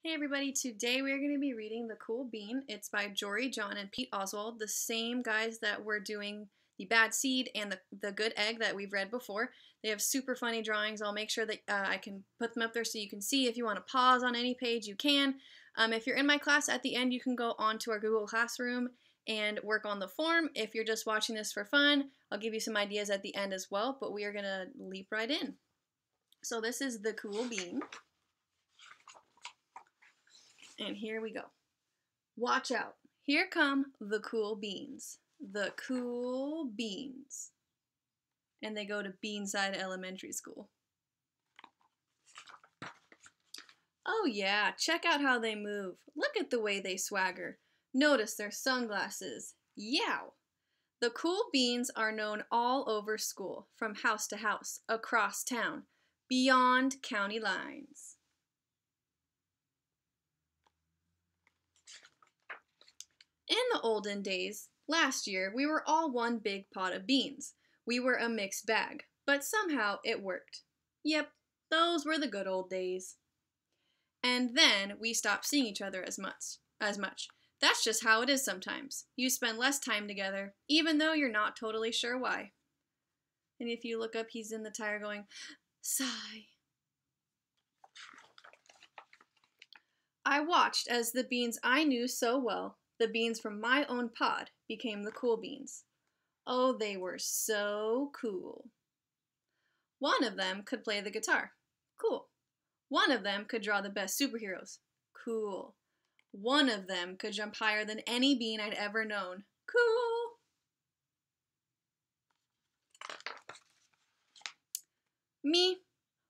Hey everybody, today we're going to be reading The Cool Bean. It's by Jory, John, and Pete Oswald, the same guys that were doing The Bad Seed and the Good Egg that we've read before. They have super funny drawings. I'll make sure that I can put them up there so you can see. If you want to pause on any page, you can. If you're in my class at the end, you can go onto our Google Classroom and work on the form. If you're just watching this for fun, I'll give you some ideas at the end as well, but we are going to leap right in. So this is The Cool Bean. And here we go. Watch out. Here come the cool beans. The cool beans. And they go to Beanside Elementary School. Oh yeah, check out how they move. Look at the way they swagger. Notice their sunglasses. Yow! The cool beans are known all over school, from house to house, across town, beyond county lines. In the olden days, last year, we were all one big pot of beans. We were a mixed bag, but somehow it worked. Yep, those were the good old days. And then we stopped seeing each other as much. That's just how it is sometimes. You spend less time together, even though you're not totally sure why. And if you look up, he's in the tire going, sigh. I watched as the beans I knew so well, the beans from my own pod, became the cool beans. Oh, they were so cool. One of them could play the guitar. Cool. One of them could draw the best superheroes. Cool. One of them could jump higher than any bean I'd ever known. Cool. Me?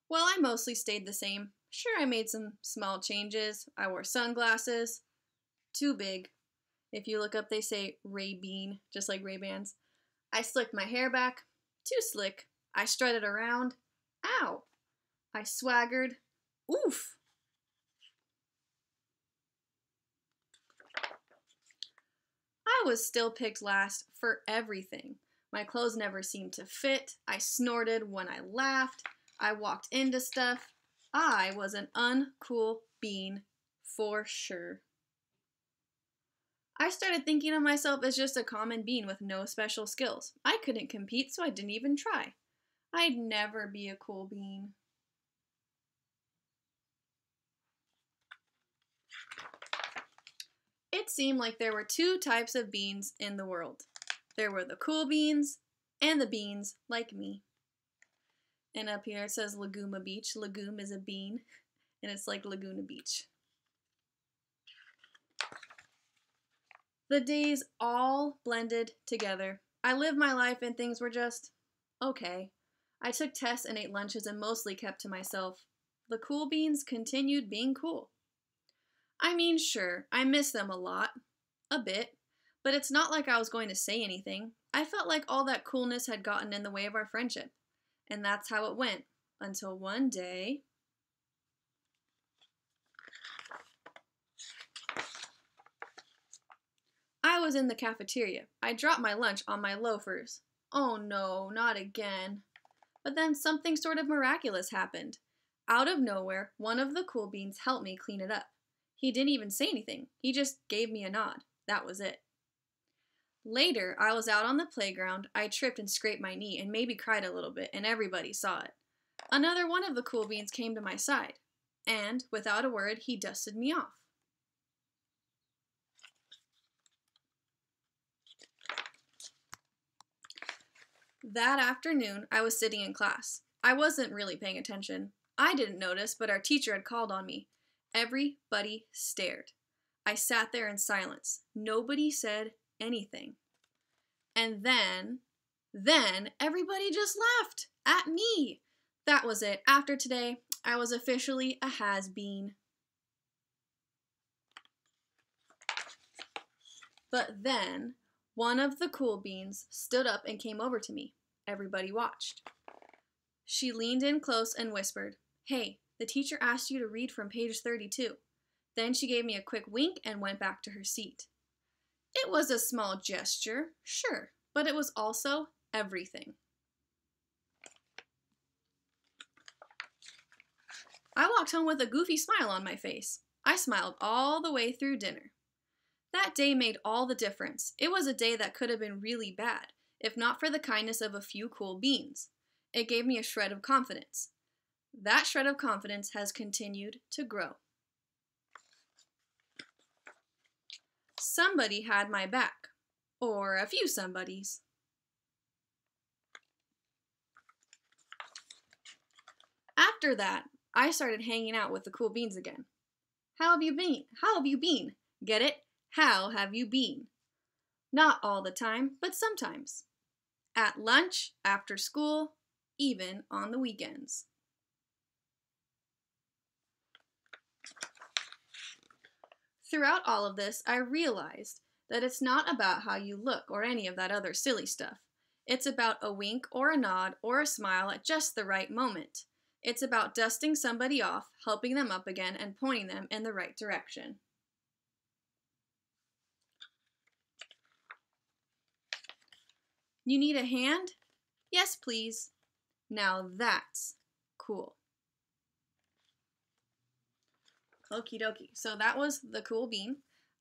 Well, I mostly stayed the same. Sure, I made some small changes. I wore sunglasses. Too big. If you look up, they say Ray-Bean, just like Ray-Bans. I slicked my hair back. Too slick. I strutted around. Ow. I swaggered. Oof. I was still picked last for everything. My clothes never seemed to fit. I snorted when I laughed. I walked into stuff. I was an uncool bean for sure. I started thinking of myself as just a common bean with no special skills. I couldn't compete, so I didn't even try. I'd never be a cool bean. It seemed like there were two types of beans in the world. There were the cool beans and the beans like me. And up here it says Laguna Beach. Legume is a bean, and it's like Laguna Beach. The days all blended together. I lived my life and things were just okay. I took tests and ate lunches and mostly kept to myself. The cool beans continued being cool. I mean, sure, I miss them a lot. A bit. But it's not like I was going to say anything. I felt like all that coolness had gotten in the way of our friendship. And that's how it went. Until one day... I was in the cafeteria. I dropped my lunch on my loafers. Oh no, not again. But then something sort of miraculous happened. Out of nowhere, one of the cool beans helped me clean it up. He didn't even say anything. He just gave me a nod. That was it. Later, I was out on the playground. I tripped and scraped my knee and maybe cried a little bit, and everybody saw it. Another one of the cool beans came to my side, and without a word, he dusted me off. That afternoon, I was sitting in class. I wasn't really paying attention. I didn't notice, but our teacher had called on me. Everybody stared. I sat there in silence. Nobody said anything. And then everybody just laughed at me. That was it. After today, I was officially a has-been. But then one of the cool beans stood up and came over to me. Everybody watched. She leaned in close and whispered, "Hey, the teacher asked you to read from page 32. Then she gave me a quick wink and went back to her seat. It was a small gesture, sure, but it was also everything. I walked home with a goofy smile on my face. I smiled all the way through dinner. That day made all the difference. It was a day that could have been really bad, if not for the kindness of a few cool beans. It gave me a shred of confidence. That shred of confidence has continued to grow. Somebody had my back, or a few somebodies. After that, I started hanging out with the cool beans again. How have you been? How have you been? Get it? How have you been? Not all the time, but sometimes. At lunch, after school, even on the weekends. Throughout all of this, I realized that it's not about how you look or any of that other silly stuff. It's about a wink or a nod or a smile at just the right moment. It's about dusting somebody off, helping them up again, and pointing them in the right direction. You need a hand? Yes, please. Now that's cool. Okie dokie. So that was the cool bean.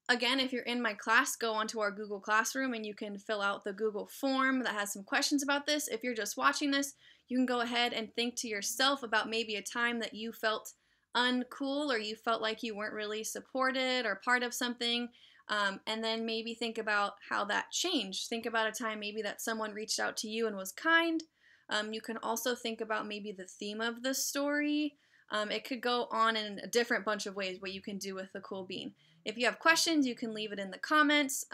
Again, if you're in my class, go onto our Google Classroom and you can fill out the Google form that has some questions about this. If you're just watching this, you can go ahead and think to yourself about maybe a time that you felt uncool or you felt like you weren't really supported or part of something. And then maybe think about how that changed. Think about a time maybe that someone reached out to you and was kind. You can also think about maybe the theme of the story. It could go on in a different bunch of ways what you can do with the cool bean. If you have questions, you can leave it in the comments.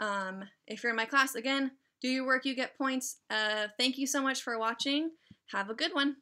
If you're in my class, again, do your work, you get points. Thank you so much for watching. Have a good one.